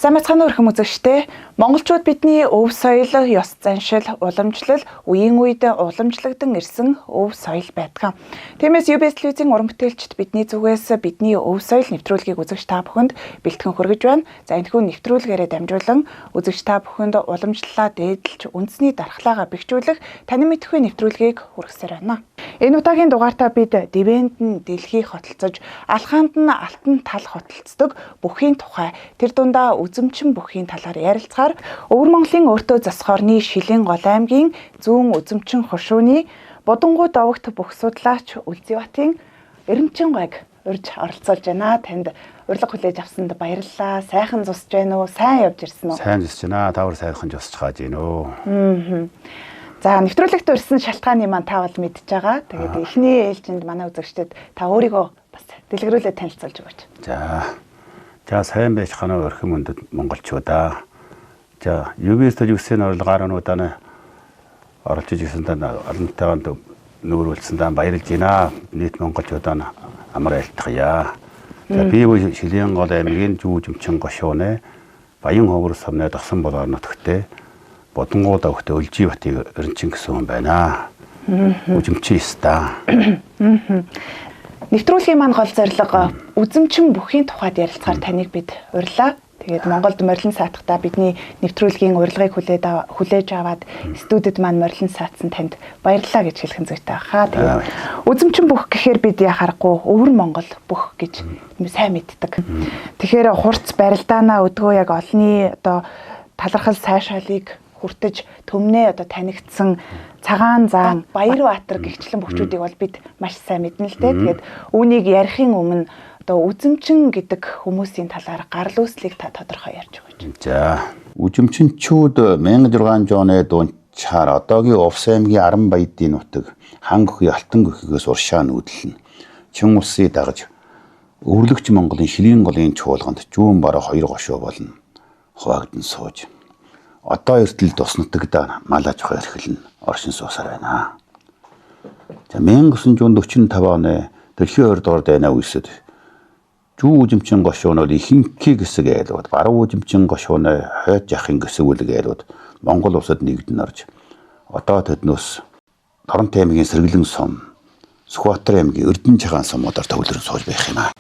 Сайн мэцхан өрхөм үзэгчтэй монголчууд бидний өв соёл, ёс заншил, уламжлал үеийн үед уламжлагдсан ирсэн өв соёл байдаг. Тиймээс UBS телевизийн уран бүтээлчд бидний зүгээс бидний өв соёл нэвтрүүлгийг үзэгч та бүхэнд бэлтгэн хүргэж байна. За энэхүү нэвтрүүлгээрээ дамжуулан үзэгч та бүхэнд уламжлалаа дээдлж үндэсний дархлаагаа бэхжүүлэх танин мэдхгүй нэвтрүүлгийг хүргэсээр байна. Энэ удаагийн дугаартаа бид Дэвэнд нь дэлхийг хотолцож, алхаанд нь алтан тал хотолцдог бүхийн тухай тэр дундаа үзэмчин бүхийн талаар ярилцахаар Өвөр Монголын өөртөө засах орны Шилийн гол аймгийн зүүн үзэмчин хошууны Будангууд овогт бүх судлаач Үлзийбатын Эрэмчин гойг урьж оролцуулж байна. Танд урилга хүлээж авсанд баярлалаа. Сайхан зусж байна уу? Сайн явж ирсэн үү? Сайн зусж байна. Та бүр сайхан зусж хааж байна уу? За нэвтрүүлэгт урьсан шалтгааны маань та бол мэдж байгаа. Тэгээд эхний ээлжинд манай үзэгчдэд та өөрийгөө бас дэлгэрүүлээд танилцуулж өгөөч. За сайн байцгаана уу өрхөм өндөд монголчуудаа. За UBS телевизийн орлогоорнуудаа оролцож ирсэн даа олонтойгонд нүүрүүлсэн даа баярлж байна. Нийт монголчуудаа амар айлтгая. За би Шилийн гол аймгийн зүүжимчин гошууны Баян ховор сумны Досон болоор нутагтээ Будангууд овогт Үлзийбатын Эрэмчин гэсэн хүн байна. Үзэмчин ста. Нэвтрүүлгийн маань гол зорилго үзэмчин бүхийн тухайд ярилцахаар таныг бид урьлаа. Тэгээд Монголд морилон саатахдаа бидний нэвтрүүлгийн урилгыг хүлээж аваад студид маань морилон саатсан танд баярлалаа гэж хэлхэн зүйтэй баха. Тэгээд үзэмчин бүх гэхээр бид яхахгүй Өвөр Монгол бүх гэж сайн мэддэг. Тэгэхээр хурц барилдаанаа өдгөө яг олны одоо талархал сайшаалыг хүртэж төмнөө одоо танигдсан цагаан заан Баярбаатар гэгчлэн бөхчүүдийг бол бид маш сайн мэднэ л дээ. Тэгээд үүнийг ярихын өмнө одоо үзэмчин гэдэг хүмүүсийн талаар гарал үүслийг та тодорхой ярьж өгөөч. За үзэмчинчүүд 1600 оны дундчаар одоогийн Увс аймгийн Аран Баядын нутаг хан гөхий алтан гөхийгээс уршаа нүүдэлнэ. Чин улсыг дагаж өвөрлөгч Монголын Шилийн голын чуулганд зүүн бараа 2 гошуу болно. Хуваагдсан сууж одоо эртэл тус нутагда малаж ухаар эхэлнэ. Оршин суусаар байна. За 1945 оны дэлхийн 2 дугаар дайны үесэд зүүн үзэмчин гошуунууд ихэнхий гэсэг айлууд баруун үзэмчин гошууны хойд жахын гэсэгүүлэг айлууд Монгол улсад нэгдэн орж одоо төднөөс Дорнот аймгийн Сэргэлэн сум, Сүхбаатар аймгийн Эрдэнэ цагаан сумуудаар төвлөрөн сууж байх юм аа.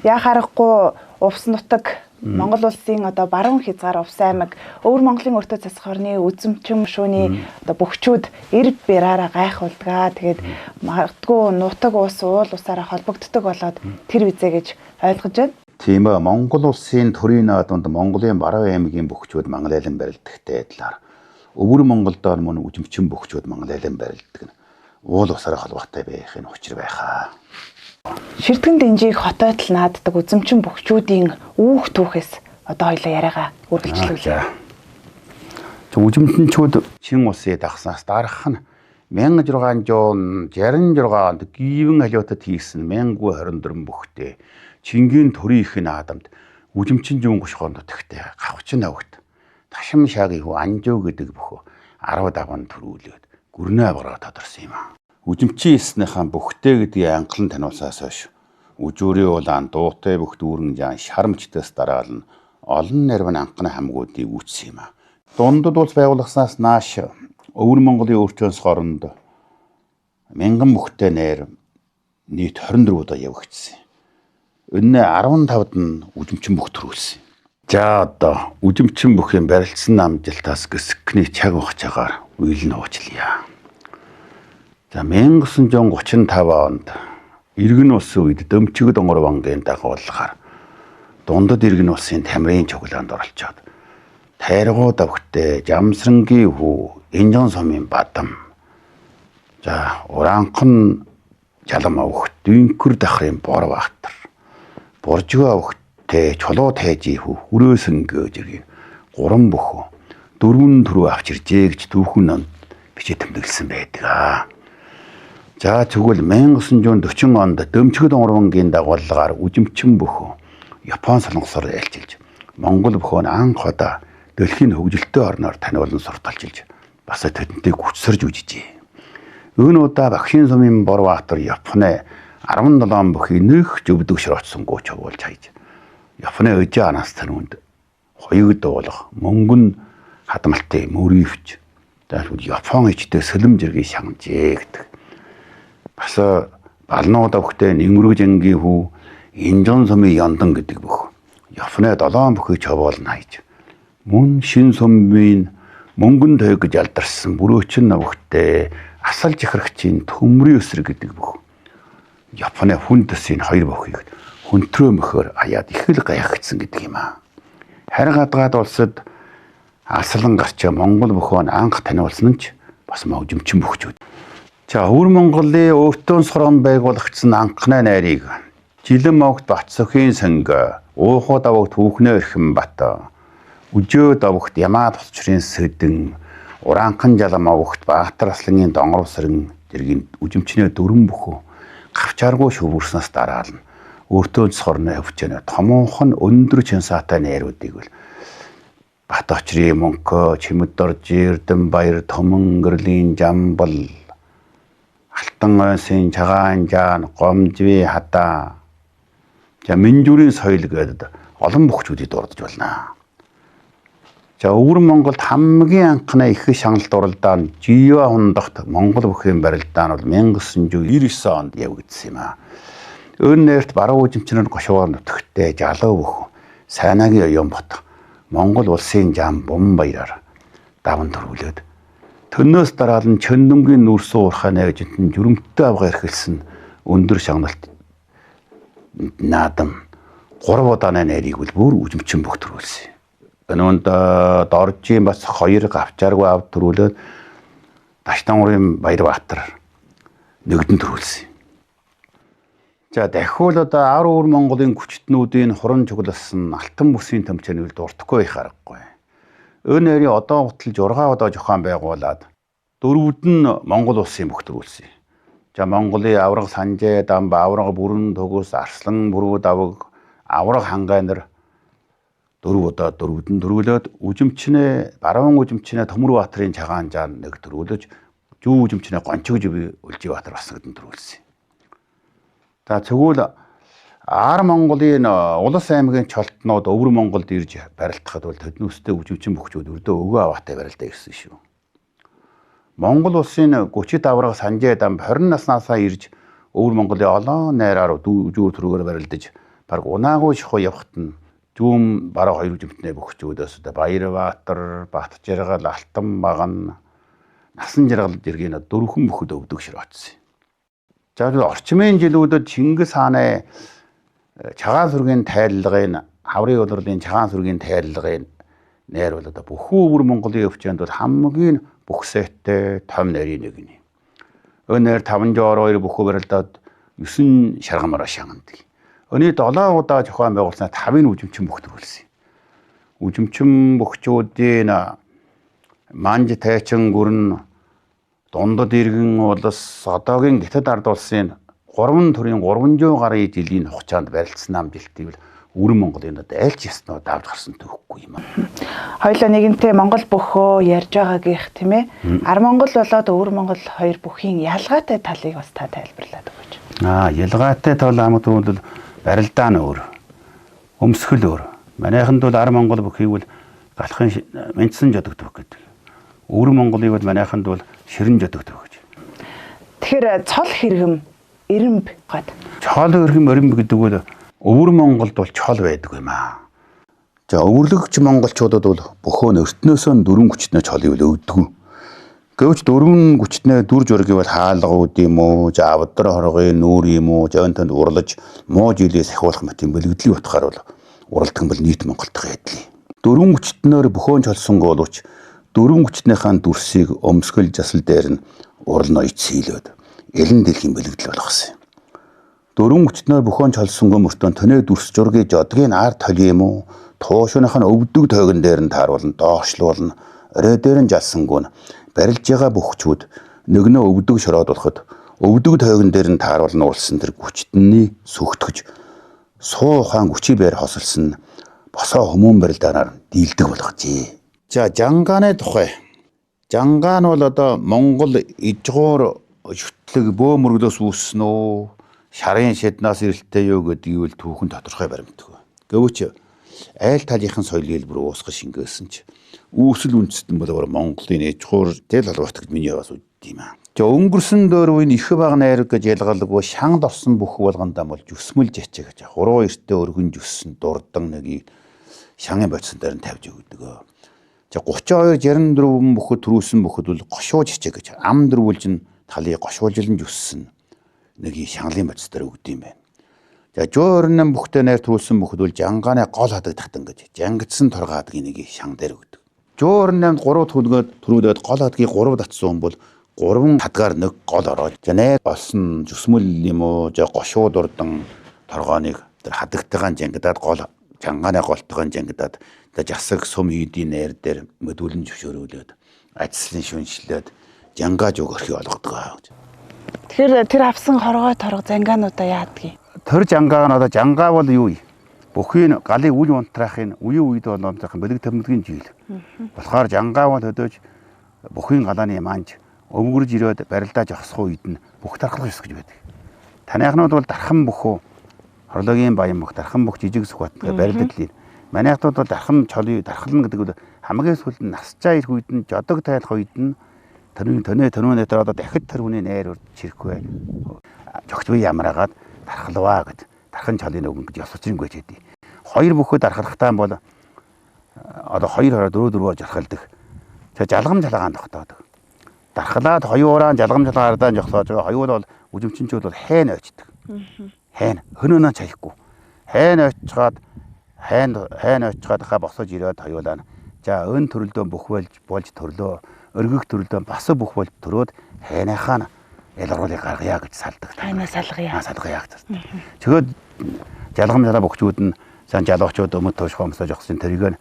Яа харахгүй Увс нутаг Монгол улсын одоо баруун хязгаар Увс аймаг Өвөр Монголын өөртөө засах орны үзэмчин шүүний одоо бөхчүүд эр бэраараа гайхуулдгаа. Тэгээд магадгүй нутаг ус уул усаараа холбогддог болоод тэр визээ гэж ойлгож байна. Тийм ээ, Монгол улсын төрийн наадамд Монголын баруун аймгийн бөхчүүд Мангалайлан барилдагтай адилаар Өвөр Монголдоо мөн үзэмчин бөхчүүд Мангалайлан барилдаг нь уул усаараа холбоотой байхын учир байхаа. Ширтгэн дэнжийг хотойд л нааддаг үзэмчин бөхчүүдийн үүх түүхээс одоо хоёлаа яриагаа үргэлжлүүлээ. Үзэмчинчүүд чин улсыг дагснаас дарах нь 1666 онд Гивэн халиутад хийсэн 1024 бүхтэй Чингийн төрийн их наадамд үзэмчин зүүн гушгоон нутагтай Гавчин овогт Ташим шаагийн хүү Анжуу гэдэг бүхөө 10 даван төрүүлээд гүрнээ авгараа тодорсон юм аа. Үзэмчин эснийхаа бүхтэй гэдгийг анхлан таниулсаас хойш үжүүрийн улаан дуутай бүх дүүрэн жаан шарамчтаас дараална олон нэрвэн анхны хамгуудыг үүссэн юм аа. Дундад улс байгуулгаснаас нааш Өвөр Монголын өөртөөс оронд 1000 бүхтэй нэр нийт 24 удаа явагдсан. Өнөө 15-д нь үзэмчин бүх төрүүлсэн. За одоо үзэмчин бүхийн барилдсан амжилтаас гисгний цаг хугацаагаар уйлн уучлая. За 1935 онд Иргэн улсын үед Дөмчөг донгор бангийн дагуулгаар дундад Иргэн улсын Тамирын чуглаанд оролцоод Тайргууд овогтой Жамсрангийн хүү Инжон сумын Бадам. За Уранхан Жалам овогт Дүйнкүр дахрын Борбаатар. Боржгоо овогтой Чулуу тайжи хүү Хүрөөсөн гөөжгийн 3 бүхөө 4 төрөө авч иржээ гэж түүхэн бичиж тэмдэглэсэн байдаг. За тэгвэл 1940 онд Дөмчөг донгор бангийн дагуулгаар үзэмчин бүхөө Япон солонгосоор айлчилж Монгол бүхөө анх удаа дэлхийн хөгжилтэй орноор таниулан сурталчилж бас тэдэнтэй хүчсэрж үжижээ. Өн удаа Багшийн сумын Борбаатар Японы 17 бүхий нөх зөвдөг шороцсон гооч явуулж хайж Японы өжөө анаас тэрүүнд хоёуг дуулах мөнгөн хадмалтай мөрөвч даалгууд Япон ичтэй сэлэмжиргийн шангажээ гэдэг. Бас балнууд авахтай Нингүрэг жангийн хүү Инжон сумын яндан гэдэг бүх. Японы 7 бүхий чавуулна хайж. Мөн шин сумын мөнгөн тойг гэж алдарсан бүрөөчн навахтай асалж ихрэгчийн төмрийн өсрэг гэдэг бүх. Японы хүн төсийн 2 бүхийг хүнтрөө мөхөр аяад их л гайхагдсан гэдэг юм аа. Харин гадаад улсад аслан гарч Монгол бүхэн анх таниулсан нь ч бас мовжимчин бөхчүүд. За өвөр Монголын өвтөн сорон байгуулагдсан анхны найрыг Жилэн могт Батсөхийн санга уухад авагт Хүүхнээ Эрхэм бат үжөөд авагт Ямаа тусчрын сэдэн ураанхан жалам авагт Баатар аслангийн донгорсрын дэргийн үжимчнээ дөрөн бүхөө гавчааргүй шүвэрснээс дараална. Өөртөө цорны хөвчөнө томоохон өндөр чинсаатай найруудыг бол Бат очрын Мөнхөө, Чимэддор, Эрдэм баяр, Томон гэрлийн Жамбал, Алтан ойсын Чагаан жаан, Гомжви хадаа. За Минжүрийн соёл гэдэг олон бөхчүүдийг дурдж байна. За өвөр Монголд хамгийн анхны их шаналт уралдаан нь Жива хундагт Монгол бүхийн барилдаан бол 1999 онд явагдсан юм аа. Өн нэрт баруун үжимчнэр гошуугаар нутагтай Жалуу бүх Сайнагийн Оёнбот Монгол улсын жам Бомбаяраар даван төрүүлээд төнөөс дараалан Чөндөнгийн нүрсэн уурхай найжид нь жүрэмттэй авгаа эрхэлсэн өндөр шагналт наадам 3 удааны найрыг бол бүр үжимчин бүх төрүүлсэн. Өнөөнд Доржийн бас 2 гавчааргүй авд төрүүлээд Даштангурын Баярбаатар нэгдэн төрүүлсэн. За дахиул ар өвөр Монголын хүчтнүүдийн хуран чугласан алтан бүсийн тэмцээнд дуртахгүй их аргагүй. Өнөөдрийн одоо гутал 6 удаа зохион байгуулад дөрвөд нь Монгол улсын бүх төрүүлсэн. За Монголын авраг Санжээ дам авраг бүрэн төгс арслан бүрүүд аваг авраг хангайнар 4 удаа дөрвөд нь төрүүлээд үжимчнээ баруун үжимчнээ Төмөрбаатарын Чагаан жаан нэг төрүүлж зүү үжимчнээ Гончиг живи Үлжибаатар бас нэгэн төрүүлсэн. За тэгвэл Ар Монголын улс аймгийн чолтнууд өвөр Монголд ирж барилдахад бол төднөөстэй үжимчин бөхчүүд өрдөө өгөө аваатай барилдаа ирсэн шүү. Монгол улсын 30 давраг Санжээ дам 20 наснаасаа ирж өвөр Монголын олон найраар зүүр төрөөр барилдаж баг унаагүй шихуу явахт нь зүүм бараа 2 үжимтнээ бөхчүүдөөс Баярбаатар, Батжиргал, Алтан баган, Насан жаргал зэргийн 4 бүхэд өвдөг ширээцсэн. За орчмын жилүүдэд Чингис хааны Чагаан сүргийн тайллагын хаврын улирлын Чагаан сүргийн тайллагын найр бол одоо бүхүү өвөр Монголын өвчөнд бол хамгийн бүхсэйтэй том найрын нэг нь. Өнөр 502 бүхүү барилдаад 9 шаргамаараа шагандаг. Өний 7 удаа зохион байгуулснаа 5-ын үжимчин бүх төрүүлсэн. Үжимчин бөхчүүдийн манж тайчин гүрэн дундад иргэн улс одоогийн Гэтэд ард улсын 3 төрлийн 300 гаруй жилийн хугацаанд барилдсан амжилтыг өвөр Монголын айлч яснууд авч гарсан төгөхгүй юм. Хоёулаа нэгэнтээ Монгол бөхөө ярьж байгаагийнх тийм ээ. Ар Монгол болоод өвөр Монгол хоёр бүхийн ялгаатай талыг бас та тайлбарлаад өгөөч. Ялгаатай тал амт бол барилдаа нь өөр. Өмсгөл өөр. Манайханд бол Ар Монгол бүхийг бол галахын мэдсэн жодогдох гэдэг. Өвөр Монголыг бол манайханд бол ширэн жодогдох гэж. Тэгэхээр цол хэрэгэм эрэмб гад. Чол өргөм өрөмб гэдэг бол өвөр Монголд бол чол байдаг юм аа. За өвөрлөгч монголчуудад бол бөхөө өртнөөсөө 4 хүчнээ чолыг л өвдгүү. Гэвч 4 хүчнээ дүр зургийг бол хаалгууд юм уу, за авдар хоргын нүүр юм уу, жонтонд урлаж муу жилээс ахиулах мэт юм бэлгэдлийн утгаар бол уралдаг бол нийт Монголтой адил. 4 хүчнээр бөхөө чолсонгүй боловч 4 хүчнийхээ дүрсийг өмсгөл засал дээр нь урал ноёд сийлээд элен дэлхийн бэлэгдэл болгосон. 4 хүчнээр бөхөө чолсонгүй мөртөө төнөө дүрс зургийг жодгийн ар толи юм уу, туушных нь өвдөг тойгон дээр нь тааруулна, доошлуулна, орой дээр нь жалсангүй нь барилж байгаа бөхчүүд нөгнөө өвдөг шороод болоход өвдөг тойгон дээр нь тааруулна уулсан тэр хүчтний сүхтгэж суу ухаан хүчий бээр хосолсон босоо хүмүүн барилдаанаар дийлдэг болгожээ. За Жангааны тухай. Жангаан бол одоо Монгол ижгуур шүтлэг бөөмөргөлөөс үүссэн үү? Шарын шиднаас ирэлттэй юу гэдгийг бол түүхэн тодорхой баримтдаг. Гэвч айл талынхын соёлын хэлбэр уусгах шингээсэн ч үүсэл үндэстэн боловор Монголын ээж хуур тэл холбоот гэж миний бас үздэй юм аа. Өнгөрсөн дөр үеийн их баг найраг гэж ялгалгүй шангад орсон бүх болгондоо бол жүсмэл жичээ гэж хуруу эртээ өргөн жүссэн дурдан нэгийг шангын бодсон дээр нь тавьж өгдөг. За 32 64 бүхэд төрүүлсэн бүхэд бол гошуу жичээ гэж ам дөрвүүлж нь талыг гошуулжлан жүссэн нэгийг шангалын бодис дээр өгд юм байна. За 128 бүхтэй найр төрүүлсэн бүхэд бол жангааны гол хадагдахтан гэж жангидсан торгаадаг нэгийг шан дээр өгдөг. 128-д 3 төлгөөд төрүүлээд гол хадгийг 3 татсан хүн бол 3 хадгаар нэг гол ороод за найр болсон жүсмэл юм уу за гошуу дурдан торгооныг тэр хадагтайгаан жангидаад гол жангааны голтойгоо жангидаад за жасаг сум хийдийн найр дээр мэдүүлэн зөвшөөрүүлээд ажлын шүншлээд жангааж өгөхийг олгодог гэж. Тэгэхээр тэр авсан хоргой торго зангаануудаа яадгийг. Тэр жангаа нь одоо жангаа бол юу вэ? Бүхий галын үл унтраахын үеийн үед бол онцлог бэлэг тэмдгийн жийл. Болохоор жангаа бол хөдөөж бүхий галааны манж өвгөрж ирээд барилдаа жогсох үед нь бүх тархалах ёс гэж байдаг. Таныхнууд бол дархан бүхөө хорологийн баян бүх дархан бүх жижиг сүхбат барилдад л. Манайхнууд бол дархан чолын дархална гэдэг бол хамгийн сүүлд нь насчаа ирэх үед нь жодог тайлах үед нь төнөө дээр одоо дахид тэр хүний найр чирхгүй бай. Жогч бие ямраагаад дархалваа гэд дархан чолын өгөн гэж ёсочрингүй ч хэдий. Хоёр бүхөө дархалахтаа бол одоо 2-4 жархалдаг. За жалгам жалгаан тогтоодог. Дархлаад хоёуураа жалгам жалгаардаа жогсоож байгаа. Хоёуул бол үжимчнчүүд бол хайн ойчдаг. Хайн хөнөөнөө чаяхгүй. Хайн ойчгаад хаа босож ирээд хоёулаа. За өн төрөлдөө бүх болж төрлөө. Өргөх төрөлдөө бас бүх болж төрөөд хайныхаа ялгаруулыг гаргая гэж салдаг. Хайнаа салгая. Салгая гэж. Тэгээд жалгам жалаа бөхчүүд нь сан жалгочууд өмд тууш хомсож өгсөн тэрийг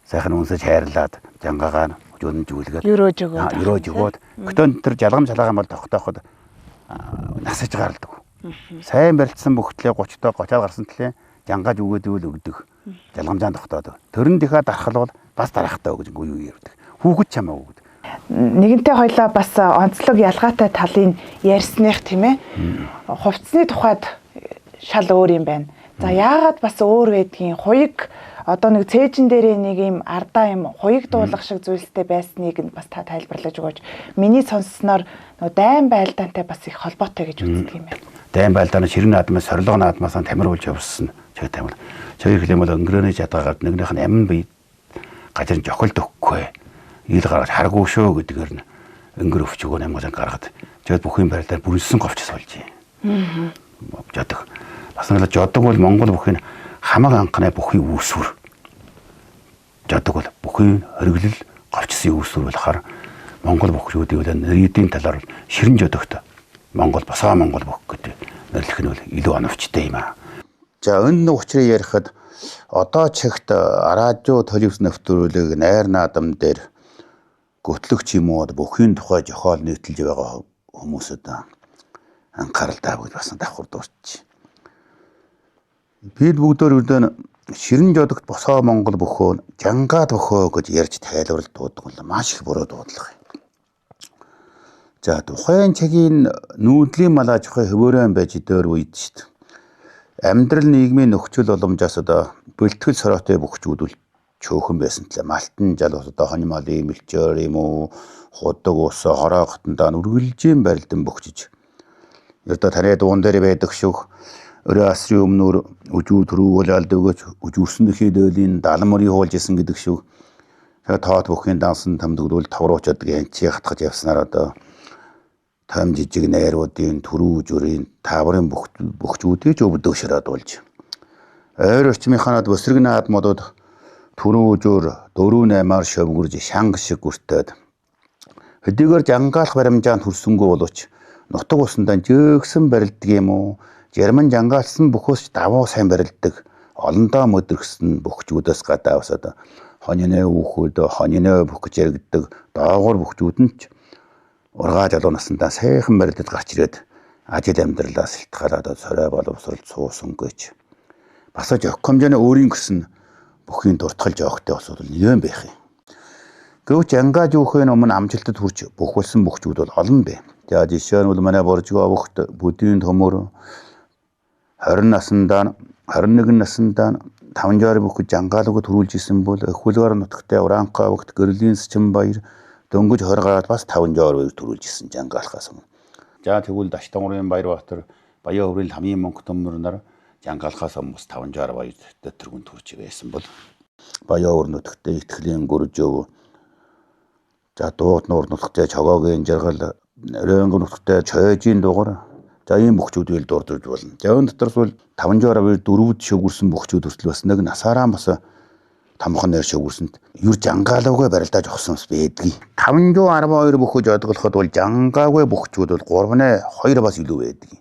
сайхан үнсэж хайрлаад жангаагаар өжөөнд жүлгээд өрөөж өгөөд гэтэн тэр жалгам жалаагаа бол тогтооход насаж гаралдаг. Сайн барилдсан бүхтлээ 30-тоо 30-аар гарсан тлээ жангааж өгөөд өгдөг. Жалгамжаан тогтоодог. Төрөн дэхэ дархал бол бас дарахтаа гэж юу ярьдаг. Хүүхэд чамаа өгд. Нэгэнтээ хоёлаа бас онцлог ялгаатай талын ярьсных тийм ээ. Хувцсны тухайд шал өөр юм байна. За яагаад бас өөр байдгийг хуйг одоо нэг цээжин дээрээ нэг юм ардаа юм хуйг дуулах шиг зүйлстэй байсныг нь бас та тайлбарлаж өгөөч. Миний сонссноор дайн байлдаантай бас их холбоотой гэж үздэг юм байна. Дайн байлдааны ширэн наадмаас сорилго наадмаас тамируулж явсан ч гэдэг юм. Цэвэр хэлэмэл өнгөрөөний чадвараар нэгнийх нь амин бие гажир жохолд өгөхгүй. Ил гараад харгүй шүү гэдгээр нь өнгөр өвчгөө амгаас гаргаад тэгээд бүхний барилдаар бүрэлсэн говчс болж юм. Жадаг. Бас нэг жадаг бол Монгол бүхний хамаг анхны бүхий үүсвэр. Жадаг бол бүхий хориглол говчсын үүсвэр болохоор Монгол бүхчүүдийн нэрийн талаар ширэн жадагт Монгол басаа Монгол бүх гэдэг нэрлэх нь бол илүү оновчтой юм аа. За энэ учрыг ярихад одоо чигт радио телевиз нэвтрүүлэг найр наадам дээр гөтлөгч юм уу бүхний тухай жохоол нийтэлж байгаа хүмүүсэд анхаарал тавьж бас давхар дуусч. Бид бүгдөө ширэн жодогт босоо Монгол бөхөө жангаад бөхөө гэж ярьж тайлбарлаж дуудаг бол маш их буруу дуудлага юм. За тухайн цагийн нүүдлийн малаж хой хөвөрөн байж дөр үед шүү дээ. Амьдрал нийгмийн нөхцөл боломжоос одоо бэлтгэл сороотой бүхчүүд бол чөөхөн байсан тлээ. Малтан жалуус одоо хоньмолын мэлчээр юм уу худаг ус хороогтондоо үргэлжийн барилдан бөхчиж. Одоо таны дуун дээр байдаг шүүх өрөө асрын өмнөр үжүүр төрүүл алдагч үжүүрсэн дэхээдлийн далан мөрийн хуулж исэн гэдэг шүүх. Тэгээд тоот бүхний дансан тамдгдүүл тавруучаад янчи хатгаж явснаар одоо том жижиг найруудын төрүү зүрийн таврын бөхчүүдийг ч өвдөг шираад болж. Ойр орчмынханад босрэг наадмуудад төрүү зүр 4-8-аар шөвгөрж шанг шиг гүртээд хэдийгээр жангаалах баримжаанд хүрсэнгүй боловч нутаг усандаа жөөгсөн барилдаг юм уу? Герман жангаалсан бүхөөс давуу сайн барилдаг олондоо мөдөргсөн бөхчүүдээс гадаа усаад хоньны үхүүд хоньны бүх гэж яригддаг доогуур бөхчүүд нь ч ургаа залуу насандаа сайхан барилдад гарч ирээд ажил амьдралаа сэлтгаалаад сорой боловсрол суусан гэж. Бас жох хэмжээний өөрийн гэсэн бүхний дуртгалж явахтай болсод нэгэн байх юм. Гэвч ангааж өөхөн өмнө амжилтад хүрч бөхүүлсэн бөхчүүд бол олон бэ. За жишээ нь бол манай боржгоо авахт бүдийн төмөр 20 насндаа 21 насндаа 560 бүхэл жангаалга төрүүлж исэн бол Хөлгөр нутагтай Уранхай огт Гэрлийн Чимбаяр дөнгөж 20 гараад бас 560 төрүүлж исэн жангаалхаас өмнө. За тэгвэл Даштангурын Баярбаатар Баян өврийн хамгийн мөнгө төмөр нар жангаалхаас өмнө 560 баяр тэргүүн төрж байсан бол Баян өвөр нутагтай Итгэлийн Гүржөв за Дууд нуур нутагтай Чогоогийн Жаргал Рөнгө нутагтай Чойжийн дугар за ийм бөхчүүд дурдж болно. За энэ дотроос бол 560 дөрвөд шүгүрсэн бөхчүүд хүртэл бас нэг насаараа бас томхон нэр шүгүрсэнд юр жангаалаагүй барилдаж өгсөн байдгийг. 512 бөхөж одоглоход бол жангаагүй бөхчүүд бол 3-2 бас илүү байдаг.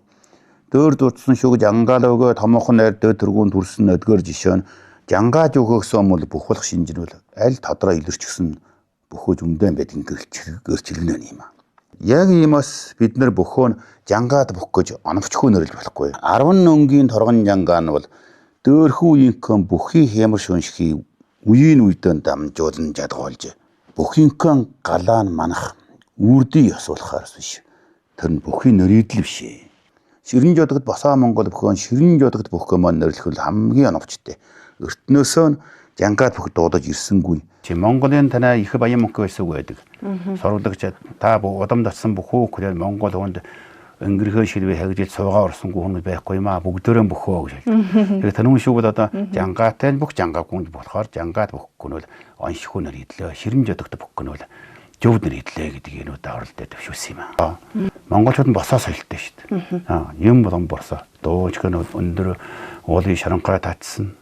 Дөр дурдсан шүг жангаалаагүй томхон нэр тэргүүн төрсөн өдгөр жишээ нь жангааж өгөхсөн бол бүхвэлх шинжнэл аль тодроо илэрчгсэн бөхөж өмдөн байдгийн гэрчлэгнэ юм аа. Яг иймээс бид нар бөхөө жангаад бөх гэж оновчгүй нөрлж болохгүй. 10 өнгийн торгон жангаа нь бол дөөрхүү инкон бүхий хямар шуншхий үеийн үедэн дамжуулан жадгуулж бүхинхэн галаа нь манах үрдий ёсуулахаар биш. Тэр нь бүхий нөрийдэл биш ээ. Ширэн жодогт босоо Монгол бөхөн ширэн жодогт бөхөө маань нөрлөхөл хамгийн оновчтой. Өртнөөсөө жангаад бөх дуудаж ирсэнгүй. Чи Монголын танаа их баян мөнгө байсан байдаг. Сурвалжлагч та удамд атсан бүхүү хүрээ Монгол хүнд өнгөрөхөө ширвэ хагжил суугаа орсонгүй хүмүүс байхгүй маа бүгдөө бөхөө гэж. Тэгэхээр танун шүүгд одоо жангаатай бүх жангаагүй болохоор жангаад бөхөхгүй нь бол оншихуу нэрийдлээ. Ширэн жодогт бөхөхгүй нь бол зөвд нэрийдлээ гэдэг энэ даавралтай төвшүүлсэн юм аа. Монголчууд нь босоо соёлтой шүү дээ. Юм болон босоо. Дуучг нь өндөр уулын шаранхай татсан.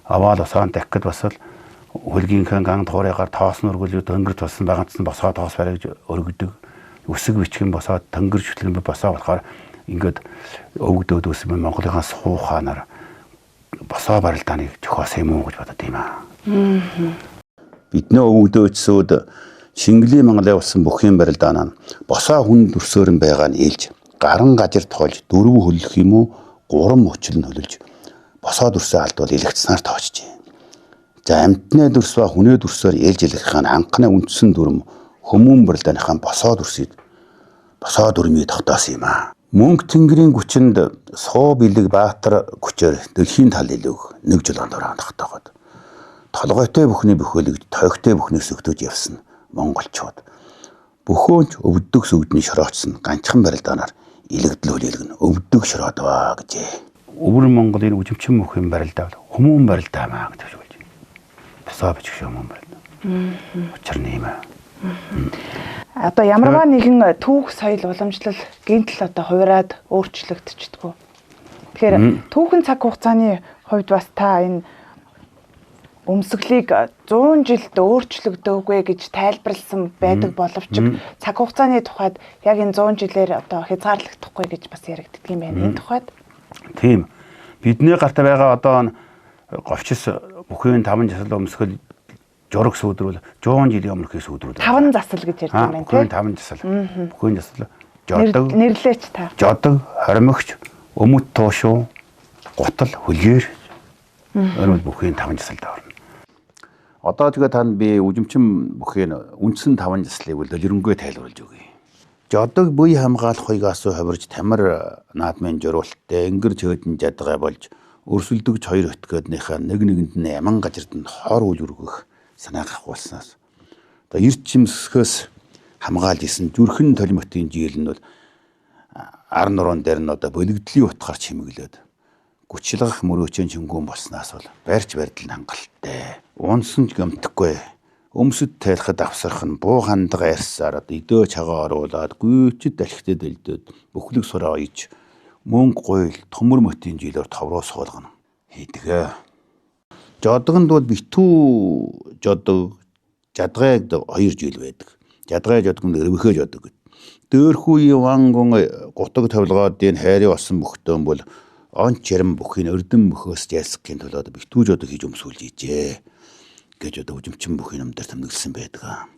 Аваал усаан дахид басал хөлгийнхээ ганг туурайгаар тоос нүргүүлээд өнгөрч болсон багцсан босоо тоос баригж өргөдөг. Үсэг бичгэн босоо тэнгэр шүтлэн босоо болохоор ингээд өвгдөөд үсэм Монголынхаа суухаанаар босоо барилдааныг зохиосон юм уу гэж бодод юм аа. Бидний өвгдөөчсүүд Шингэлийн Монголын болсон бүхий барилдаанаа босоо хүн төрсөөрн байгаа нь ээлж гаран гажир тоолж 4 хөлөх юм уу 3 мөчл нь хөлөлж босоо дүрсээ алдвал элэгцснаар тоочжээ. За амтны дүрс ба хүнээ дүрсээр ээлж илэрхэх нь анхны үндсэн дүрм хүмүүн барилдааныхаа босоо дүрсийг босоо дүрмийг тогтоосон юм аа. Мөнх тэнгэрийн хүчинд суу бэлэг Баатар хүчээр дэлхийн тал илүүг нэг жил ондороо тогтоогод толгойтой бүхний бөхөөлөгд тойгтой бүхнээс өгдөж явсан монголчууд бөхөөж өвддөг сүгдний шороочсон ганцхан барилдаанаар илэгдэл үлээлгэн өвддөг шороодваа гэжээ. Өвөр Монголын үжимчин мөхөн барилдаа хүмүүн барилдаа маа гэж хэлж байна. Босоо бичих хүмүүн барилдаа. Учир нь юм аа. Одоо ямарваа нэгэн түүх соёл уламжлал гинтл одоо хувираад өөрчлөгдчихдгүү. Тэгэхээр түүхэн цаг хугацааны хувьд бас та энэ өмсгөлийг 100 жилд өөрчлөгдөөгүй гэж тайлбарласан байдаг боловч цаг хугацааны тухайд яг энэ 100 жилээр одоо хязгаарлагдахгүй гэж бас яригддаг юм байна. Энэ тухайд тийм бидний гартаа байгаа одоо говчс бүхэн 5 засал өмсгөл жураг сүүдрүүл 100 жилийн өмнөхөөс сүүдрүүл 5 засал гэж ярьж байна тийм 5 засал бүхэн засал жодог нэрлээч та жодог хоримогч өмөт туушуу гутал хөлгөр өнөө бүхэн 5 засалд орно. Одоо тэгээ танд би үжимчин бүхэн үндсэн 5 заслыг бол дэлгэрэнгүй тайлбарлаж өгье. Жодог буй хамгаалах хуйгаас хувирж тамир наадмын журуулттай энгэр чөөдөн жадгай болж өрсөлдөгч хоёр өтгөөднийхээ нэг нэгэнд нь яман гажирд нь хор үл өргөх санаа гахуулснаас одоо эрт чимсгээс хамгаалж исэн зүрхэн толимотын жийл нь бол ар нуруунд дээр нь одоо бөлөгдлийн утгаар чимэглээд гүчлгах мөрөөчийн чингүүн болсноос бол барьж барьдал нь хангалттай. Унсан ч гэмтэхгүй. Өмсөд тайлахад авсарх нь буу хандга ярьсаар өдөө чагаа оруулаад гүйчд алхтад элдээд бүхлэг сураа иж мөнгө гойл төмөр мотын жилээр товроо суулгана хийдгээ. Жодгонд бол битүү жодог жадгайд 2 жил байдаг. Жадгай жодгонд өрвөхөө жодог гэд. Дөөрхүү вангон гутаг тавилгаадын хайрын осон бөхтөн бол он чирэн бүхний өрдөн бөхөөс ялсхийн төлөөд битүү жодог хийж өмсүүлж ижээ гэж одоо үжимчин бүхний номдэр тэмдэглэсэн байдаг.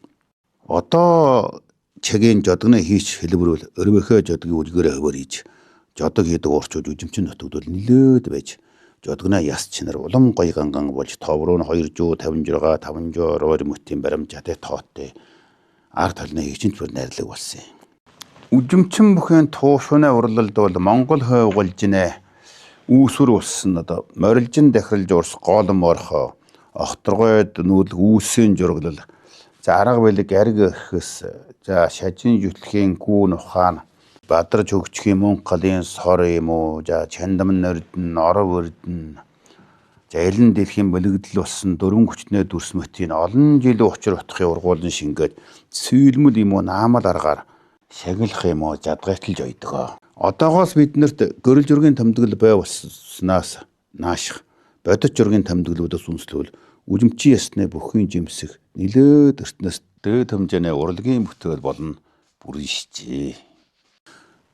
Одоо чагийн жодгоны хийч хэлбэрүүл өрвөхөө жодгийн үлгээрээ хөвөр хийж жодог хийдэг уурчууд үжимчин нутагд нилээд байж жодгоно яс чинэр улам гоё ганган болж товруу нь 256 520 мөтийн баримжаатай тооттой ард талны хичинч бүр найрлаг болсон юм. Үжимчин бүхэн туушууны урлалд бол Монгол хойгуулж нэ үүсвэр улсын одоо морилжин дахиралж урс гоолон морхо огторгойд нүүл үүсийн журглал за арга бэлэг ариг эрхэс за шажин жүтлэхийн гүүн ухаан бадарч хөгжихийн мөн галын сор юм уу за чандам нордн оров өрдн за элен дэлхийн бэлэгдэл болсон дөрвөн хүчнээ дүрсмэтийн олон жилийн учир утгын ургуулсан шингээд цэвэлмэл юм уу наамал аргаар шагилах юм уу задгайталж ойдгоо. Одоогоос биднэрт гөрөл жургийн томдгол бай болснаас нааших бодит жургийн томдголуудаас үнслүүл үжимчийн ясны бүхний жимсэх нилээд эртнээс дээд хэмжээний урлагийн бүтээл болно бүрэн шижээ.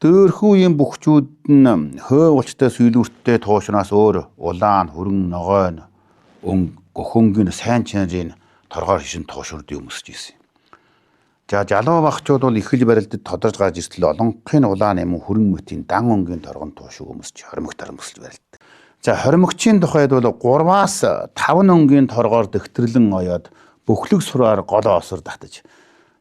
Дөөрхүү юм бүхчүүд нь хөө улчтай сүйлүүрттэй туушнаас өөр улаан хөрөн ногойн гөхөнгийн сайн чанарын торгоор хишин туушурд юмсж ийсэн. За жалуу багчууд бол их л барилдад тодорж гарч иртэл олонхын улаан юм хөрөн мөтийн дан өнгийн торгон туушиг өмсч хоримог тарамсалж барилддаг. За хоримогчийн тухайд бол 3-аас 5 өнгийн торгоор дэгтэрлэн оёод бөхлөг сураар голоо осор татаж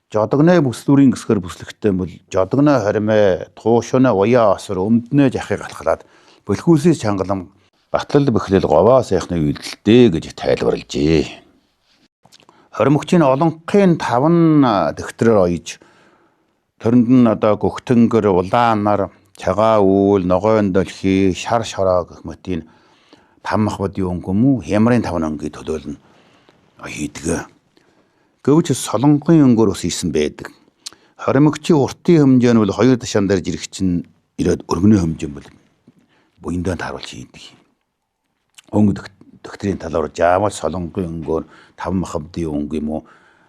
жодогны бүслүүрийн гисгэр бүслэгтэй бол жодогны хоримээ туушны уяа осор өмднөө жахыг алхалаад бөлхүүсийн чангалам батлал бөхлөл говаа сайхны үйлдэлтэй гэж тайлбарлажээ. Хоримогчийн олонхын 5 дэгтрээр оёж тэрэнд нь одоо гөхтөнгөр улаанаар чагаа үүл ногойн долхи шар шороо гэх мэтийн таммахбадын өнгөм үү хямрын 5 өнгийн төлөөлнө хийдэг. Гэвч солонгын өнгөөр ус ийсэн байдаг. Хоримогчийн уртын хэмжээ нь бол 2 ташаан дээр жирэх чинь ирээд өргөнөө хэмжээ бол буяндаа тааруулж хийдэг. Өнгө докторийн талаар жаамал солонгын өнгөөр 5 махбадын өнгө юм уу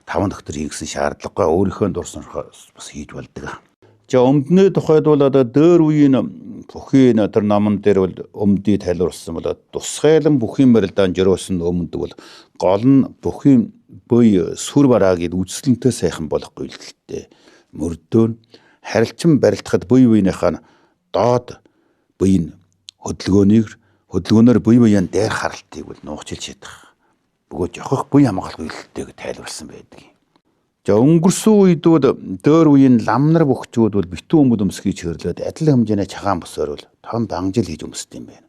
5 доктор хийгсэн шаардлагагүй өөрийнхөө дурсан бас хийж болдог. За өмдний тухайд бол одоо дөр үеийн бүхийн тэр номон дээр бол өмдий тайлбарласан бол тусгайлан бүхийн барилдаан жирөөсөн өмд бол гол нь бүхийн буй сүр бараагийн үзэсгэлэнтэй сайхан болохгүй илтэлтэй. Мөрдөө харилцан барилдахад буй буйныхаа доод буйн хөдөлгөөнөөр буй буян дээр харалтыг бол нуугчилж чадах. Бөгөөд жохох буй хамгаалах үйлдэлтэйг тайлбарласан байдаг. За өнгөрсөн үед бол дөр үеийн ламнар бөхчүүд бол битүү өмд өмсгий чирлээд адил хэмжээний чагаан босоор бол том бангжил хийж өмсдөг юм байна.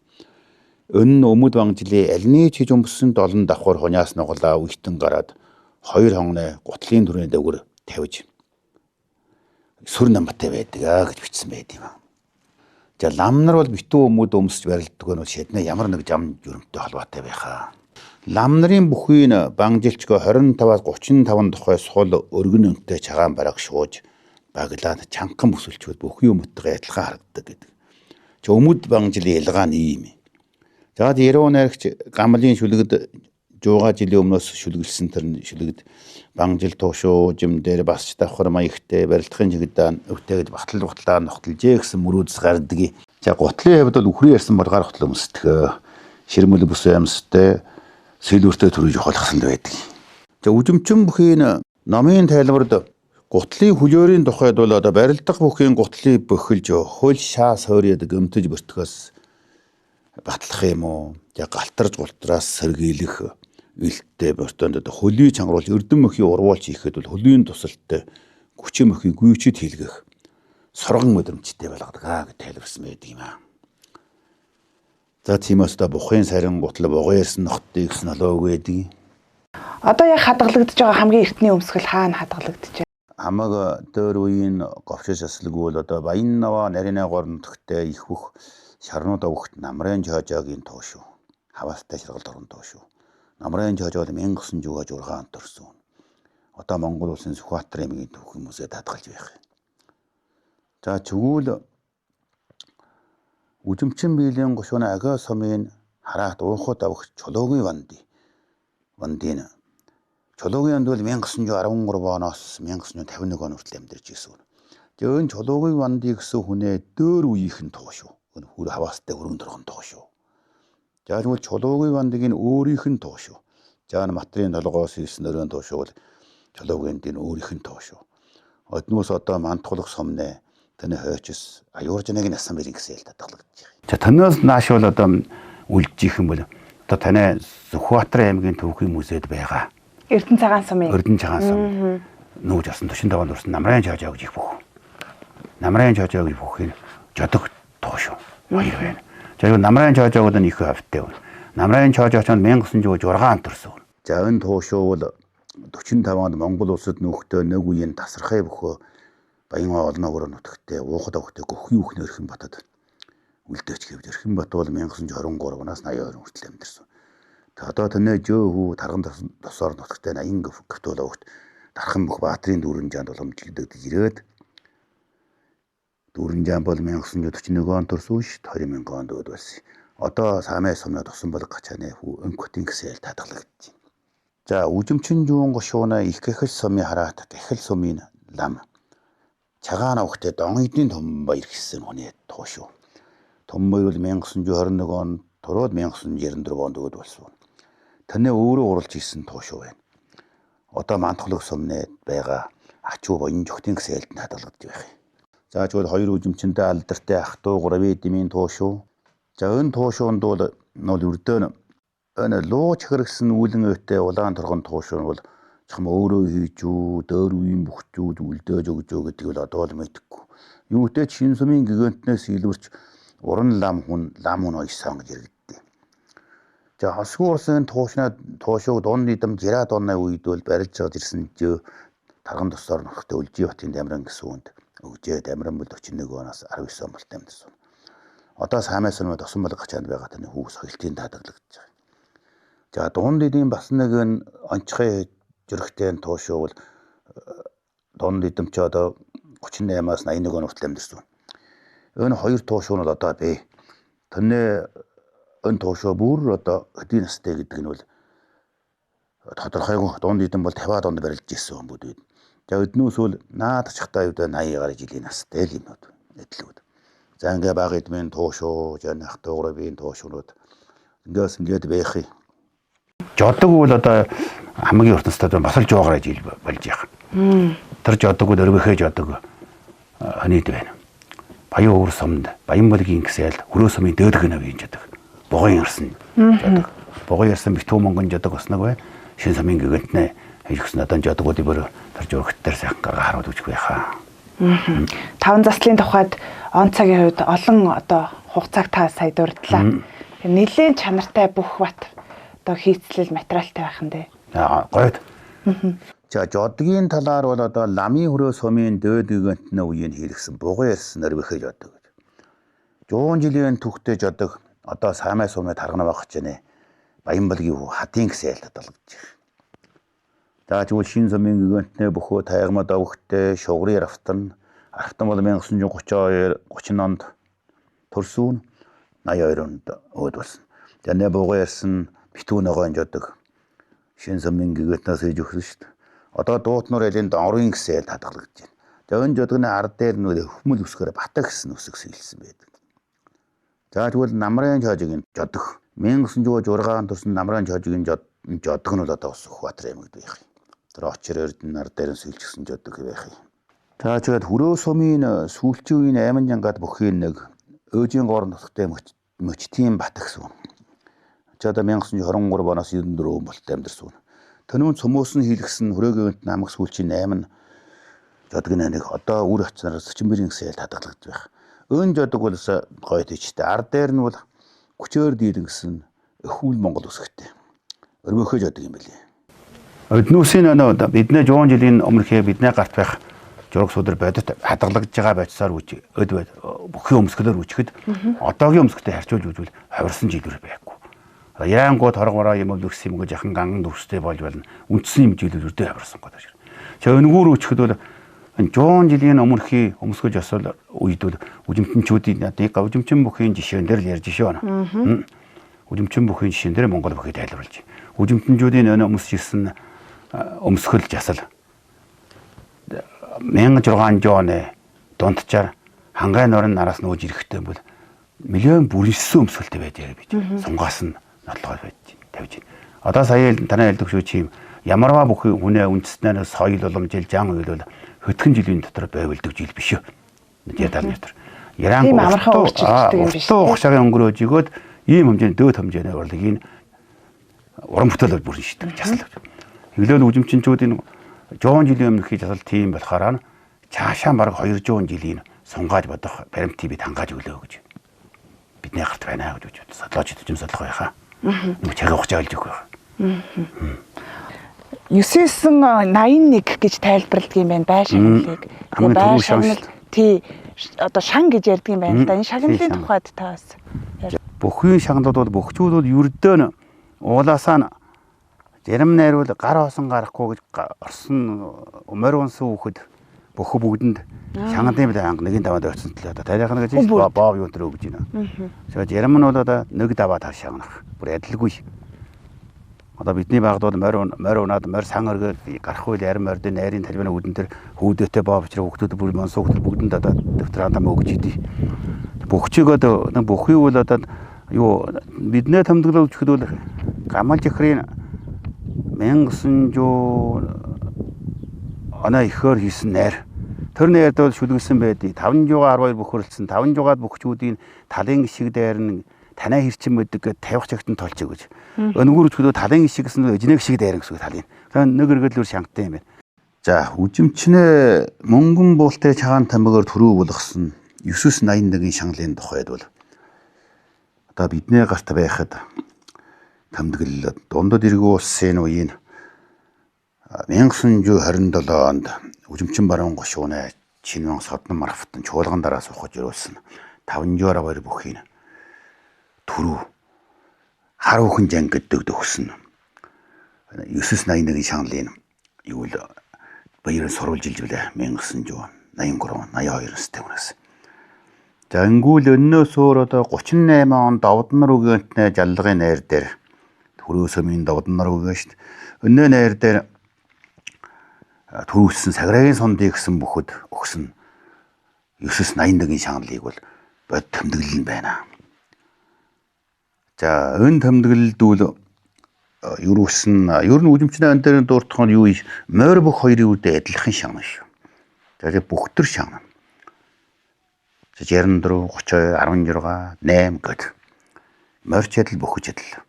Өн өмд бангжилын альны хийж өмссөн 7 давхар хуниас нугалаа үйтэн гараад 2 хонгны гутлын төрөний дээгүүр тавьж сүр намбатай байдаг гэж бичсэн байд юм. За ламнар бол битүү өмд өмсөж барилддаг нь шиднэ ямар нэг зам журмтэй холбоотой байхаа. Лам нарын бүхий нь бангжилчгүй 25-аас 35 тухай сул өргөнөнтэй чагаан бараг шууж баглаад чанхан бүсэлчүүд бүхий өмдтэй адилхан харагддаг гэдэг. Чи өмд бангжилын ялгаа нь ийм. За 90 найрагч гамлын шүлэгд 6 жилийн өмнөөс шүлгэлсэн тэр шүлэгд бангжил туушуу жим дээр бас давхар маягтай барилдахын чигдаа өвтэйгд батлаа ногтлжээ гэсэн мөрөөдс гардаг. За гутлын хэвд бол үхрийн ярьсан болгоор гутал өмсдөг. Ширмэл бүс амьстай сэлүүртэй төрөж холхсон байдаг. За үжимчин бүхийн номын тайлбарт гутлын хүлөөрийн тухайд бол одоо барилдах бүхийн гутлыг бөхөлж хөл шаа сойроод гөмтөж бөртгөөс батлах юм уу? За галтарж гултраас сэргийлэх илттэй бортонд хөлийн чангаруулж эрдэм мөхийн урвуулж хийхэд бол хөлийн тусалтай хүчин мөхийн гүйчэд хийлгэх соргон мэдрэмжтэй болгодог гэж тайлбарсан байдаг юм аа. За тиймээс та бухын сарин гутал бугаарсан нохтыг гэсэн олоогүй байдаг. Одоо яг хадгалагдж байгаа хамгийн эртний өмсгөл хаана хадгалагдж байна? Хамаг дөр үеийн говшиж аслгүй бол одоо баян наваа нарийн горомтгтэй их бүх шарнууд өгт намрын жожогийн туушуу. Хаваастай ширгал дорн туушуу. Намрын жожоо 1900 жугаж ургаан төрсөн. Одоо Монгол улсын Сүхбаатар аймгийн түүх хүмүүсээ хадгалж байх. За чигүүл үжимчин биелийн гушууны агаа сумын хараат уухад авах чулуугийн вандын чулуугийн ванд бол 1913 оноос 1951 он хүртэл амьдарч ирсэн. Тэгээд чулуугийн вандыг гэсэн хүнээ дөр үеийнхэн туушуу. Хүр хаваастай өргөн дөргөн туушуу. За тэгвэл чулуугийн вандыг нь өөрийнх нь туушуу. За материалын толгоос хийсэн өргөн туушуу бол чулуугийн дин өөрийнх нь туушуу. Одноос одоо мантхулах сумнэ таны хойчс аюуржныг насан бэрийн гэсэн татгалагдаж байгаа. За танаас нааш бол одоо үлдчих юм бол одоо таны Сүхбаатар аймгийн түүхийн музейд байгаа. Эрдэнэ цагаан сумын. Эрдэнэ цагаан сум. Нүүж асан 45 онд урсан намрын жожоо гэж их бүх. Намрын жожоо гэж бүхий жодог туушуу. Хоёр байна. 자, 남라인 저저거든 이거 합대. 남라인 저저천 1906 төрсөн. За энэ туушуу бол 45 онд Монгол улсад нөхдөд нэг үеийн тасархай бөхөө Баянгаа олон огоор нутагтээ уухад өгтөг өхий үхнэр Эрхэн батад үлдээч гэвд Эрхэн бат бол 1923-аас 82 хүртэл амьдэрсэн. Одоо тэнэ жөө хүү тарган тосоор нутагтээ 80 гэвтөл өгт дархан бүх баатрийн дүүрэн жаанд боломжлогдож ирээд дүүрэн жаан бол 1941 онд төрсөн ш 2000 онд өд болсон. Одоо Саамай сумнаа тосон бол гачааны хүү өнкөтийн гэсэл татгалагдаж байна. За үжимчин жуун гошууна их гэхэл сумын хараат гэхэл сумын лам цагаана өгтөд донгийн том баяр гэсэн хүний туушуу. Том баяр бол 1921 онд турууд 1994 онд өд болсон. Тэнэ өөрөө уралж исэн туушуу байна. Одоо мантхлог сумнад байгаа ачуу боён жогтын гэсэлд татгалагдж байх. За тэгвэл хоёр үжимчэндээ алдартай ах トゥ гурвын дэмийн туушуу. За энэ туушуунд бол өрдөөн энэ луу чахиргсан үүлэн өвтэй улаан торгон туушуу бол чам өөрөө хийж үү, дөр үеийн бүхчүүд үлдээж өгж өг гэдэг бол одоо л мэдэхгүй. Юутэй шин сумын гигантнээс илүүрч уран лам хүн ойсон гэж иргэдтэй. За хосгүй урсын туушууг дунд нийтэм 60 оны үед бол барилж жаад ирсэн жөө тарган тосоор нөхөд Өлжий хотын Дамиран гэсэн үнд өгжээ. Дамиран бол 41 оноос 19 он болтой амьдсан. Одоо Саамай сумын тосон бол гачаанд байгаа таны хүү соёлтын татгалагдаж байгаа. За дунд эдийн бас нэг онцгой жирэгтэй туушуу бол дунд эдэм ч одоо 38-аас 81 он хүртэл амьдэрсэн. Энэ хоёр туушуунууд одоо бий. Тэнэ энэ туушуу бүр одоо хэдийн настай гэдэг нь бол тодорхойгүй дунд эдэм бол 50-аад онд барилж ирсэн хүмүүс үед. За өднөөс бол наад ачхтай үед 80 гаруй жилийн настай л юмуд эдлүүд. За ингээ бага эдмийн туушуу, жан ах トゥ гурвын туушуунууд ингээс ингээд байх юм. Жодог бол одоо хамгийн ертөнцид бас л жуугараа жил болж яах. Тэр жодог бол өргөхөө жодог ханид байна. Баян өвөр сумд, баян болгийн гэсэл өрөө сумын дөөдг навын жодог. Бугын ярсан жодог. Бугын ярсан битүү монгон жодог осног бай. Шин сумын гигантнэ хэлсэн одоо жодогуудыг бүр тэр журагтаар сайхан гаргаа харуулж өгөх байхаа. Таван заслын тухайд он цагийн хувьд олон одоо хугацааг та сая дурдлаа. Нэлээд чанартай бүх бат одоо хийцлэл материалтай байх нь дээ. Гойд. За жодгийн талаар бол одоо ламын хөрөө сумын дөөд гигантны үеийн хийлгсэн бугын ярьсан өргөхөө жодог. 100 жилийн түүхтэй жодог одоо Саамай сумны таргана багч байна. Баян болгийн хатын гэсэл татгалагдаж байна. За тэгвэл шин сумын гигантны бөхөө тайгмад авахтай шугрын рафтан бол 1932 онд төрсөн 82 онд өд болсон. За нэ бугын ярьсан битүү ногоон жодог шин сумын гигантнаас иж өгсөн шүү дээ. Одоо дуутнуур элийн донрын гэсэл татгалагдаж байна. За энэ жодогны ард дээр нь хөмөл өсгөр бата гэсэн үсэг сэлсэн байдаг. За тэгвэл намрын жожигийн жодог 1906 төрсэн намрын жожигийн жодог нь бол одоо ус Ухбаатар аймагт байх юм. Тэр очир эрдэнэ нар дээр нь сэлжсэн жодог байх юм. За тэгээд хөрөө сумын сүүлчийн үеийн 8 жангад бүхийн нэг өөжийн гор нутагтай мөчтийн бат гэсэн. За одоо 1923 оноос 94 болтой амьдэрсэн. Төнөөнд цөмөөс нь хийлгсэн хөрөөгийн намаг сүүлчийн 8 жодогны нэг одоо үр хацнаар Сочинбэрийн гэсэл татгалагдж байх. Өн жодог бол гоё тийчтэй. Ард дээр нь бол хүчээр дийлгэсэн өхүүл Монгол үсгтэй. Өргөхөө жодог юм билий. Өднөөсийн бидний 100 жилийн өмнөхөө бидний гарт байх жураг судар бодит хадгалагдж байгаа байцсаар үж өд байд бүхэн өмсгөлөөр үчихэд одоогийн өмсгөлтэй харьцуулж үзвэл хувирсан жилүүр байхгүй. Яангууд хоргороо юм өлөрс юм гэж яхан ганган дүрстэй болж байна. Үндсэн юм жилүүд өрдөө хувирсан гэдэг шиг. За өнгөөр үчихэд бол 100 жилийн өмнөхий өмсгөж осол үед бол үжимтэнчүүдийн нэг үжимчин бүхийн жишээн дээр л ярьж шээ байна. Үжимчин бүхийн жишээн дээр Монгол бүхий тайлбарлаж. Үжимтэнчүүдийн өмсөжсэн өмсгөл жасал 1600 оны дундчаар хангай норн нараас нөөж ирэхтэй бол миллион бүрэлсэн өмсгөлтэй байдаг гэж сунгаас нь нотлогоо тавьж байна. Одоо сая танай хэлдэг шүү чим ямарваа бүхий хүнээ үндэснээр соёл уламжил жан уйл бол хөтгөн жилийн дотор байвалдаг жил биш үү. Ядал метр. Яран уртуу ухшагийн өнгөрөөж игөөд ийм хэмжээний дөөд хэмжээний урлагийн уран бүтээлүүд бүрэн шийдэг жасал. Хэглэл үжимчинчүүдийн 100 жилийн өмнөх жасал тийм болохоор цаашаа бараг 200 жилийн сунгааж бодох баримтыг бид хангааж өглөө гэж. бидний гарт байна гэж бодож судлаач хөдөлмөрлөх байхаа. Чарга ухаж ойлгож өгөх байх. 981 гэж тайлбарладаг юм байна бай шагналыг. Хамгийн түрүү шагнал. Тий. Одоо шан гэж ярьдаг юм байна л да. Энэ шагналын тухайд та бас Бүхий шагналууд бол бөхчүүд бол ердөө уулаасаа нь зарим найрвал гар хоосон гарахгүй гэж орсон морь унсан хүүхэд бөхө бүгдэнд шагналын анги нэгэн даваад ойрцсон төлөө одоо тариахна гэж боо юу төрөө гэж байна. Тэгээд зарим нь бол одоо нэг даваад хар шагнах. Бүр адилгүй. Одоо бидний багд бол морь унаад морь сан өргөд гарах үйл ярим морьдын найрын талбайны үүдэн тэр хөвдөтэй боо бичрэ хүүхдүүд бүр монсоо хүүхдүүд бүгдэнд одоо дэвтрандаа өгч идэв. Бөхчийг одоо бүхий бол одоо юу биднээ томдоглож өгөхөд бол Гамал Жихрийн 1900 оноо ихөр хийсэн найр. Тэр найрд бол шүлгэсэн байдгийг 512 бөхөрлсөн 500-аад бөхчүүдийн талын гişиг дайрн танаа хэрчин мэддэг гэж тавих чагтан толчих гэж. Өнгөр өчгдөө талын гişиг гэсэн эжнэг шиг дайрн гэсэн талын. Тэр нэг өргөдлөөр шангтай юм байна. За үжимчнээ мөнгөн буултай чагаан тамгаар төрөө болгосон 981-ийн шангалын тухайд бол одоо бидний гарт байхад тамдгал дундад иргүү улсын үеийн 1927 онд үжимчин баруун гошууны Чинван содон марфтан чуулган дараа сухаж өрүүлсэн 562 бүхий түрүү хар бүхэн жанг гэдэг төгсөн 981-ийн шангалын юу л баярын сурвалж илжүүлээ 1983 82 сэтгүүрээс. За ингүүл өннөөс өөр одоо 38 онд Довднор үгэнтнэ жаллагын найр дээр төрөөсөмийн Довднор үгэн шүү дээ. Өнөө найр дээр төрүүлсэн саграагийн сондыг гэсэн бүхэд өгсөн 981-ийн шаналыг бол бод тэмдэглэл байна. За өн тэмдэглэлдүүл ерөөсөн ер нь үжимчний ан дээр дууртах нь юу морь бүх хоёрын үедээ адилхан шагнал шүү. За бүхтэр шагнал. 64, 32, 16, 8 гэд. Морьч адил бүхэж адил.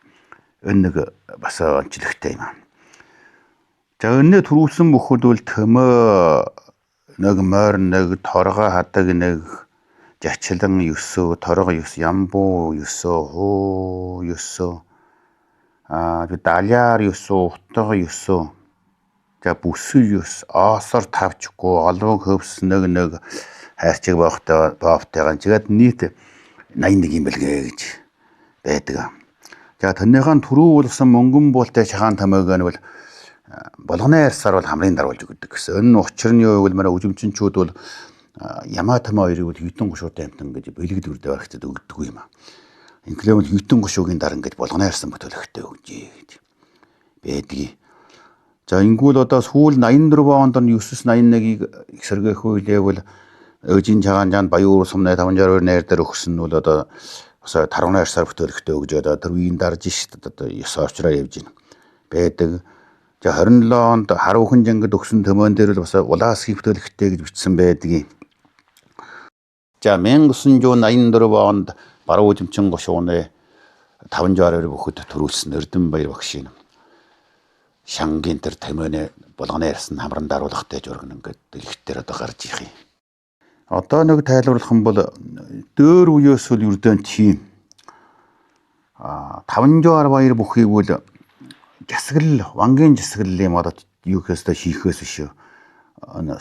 Энэ нэг бас онцлогтой юм. За өнөө төрүүлсэн бүхүүд бол төмөө нэг морь нэг торгоо хадаг нэг жачлан 9, торгоо 9, ямбуу 9, хуу 9 даляар 9, утга 9. За бүсүй 9, оосор тавчгүй, олвог хөвс нэг хайрчиг бооптойгоо тэгээд нийт 81 юм бэлгээ гэж байдаг. За тэрнийхэн түрүү болсон мөнгөн буултай чагаан тамойг нь бол болгоны арсаар бол хамрын даруулж өгдөг гэсэн. Энэ учир нь юу гэвэл манай үжимчнчүүд бол ямаа тамаа хоёрыг бол хитэн гушуутай амтан гэж бэлгэд үрдээ барахтад өгдөг юм аа. Инглээ бол хитэн гушуугийн дараа ингэж болгоны арсан бүтээлхтэй өгжээ гэж байдгийг. За ингүүл одоо сүүл 84 онд 981-ийг их сэргээх үеэ бол Өжин чагаан жан баяур сумны 562 найр дээр өгсөн нь бол одоо бас 18 сар бүтээлхтэй өгж одоо тэр үеийн дарж шít одоо 9 орчроо явж байна. Байдаг. За 27 онд хар бүхэн жангад өгсөн төмөн дээр л бас улаасгийн бүтээлхтэй гэж бичсэн байдгийг. За 1984 онд баруун үжимчин гошууны 562 бүхэд төрүүлсэн Эрдэнэбаяр багшийн шангийн тэр төмөний болгоны ярьсан хамран даруулгатай журган ингээд дэлгэхтэр одоо гарч их юм. Одоо нэг тайлбарлах юм бол дөөр үеэс бол ердөө тийм 562 бүхийг бол жасгал вангийн жасгал юм одоо юу гэхээсээ хийхээс биш.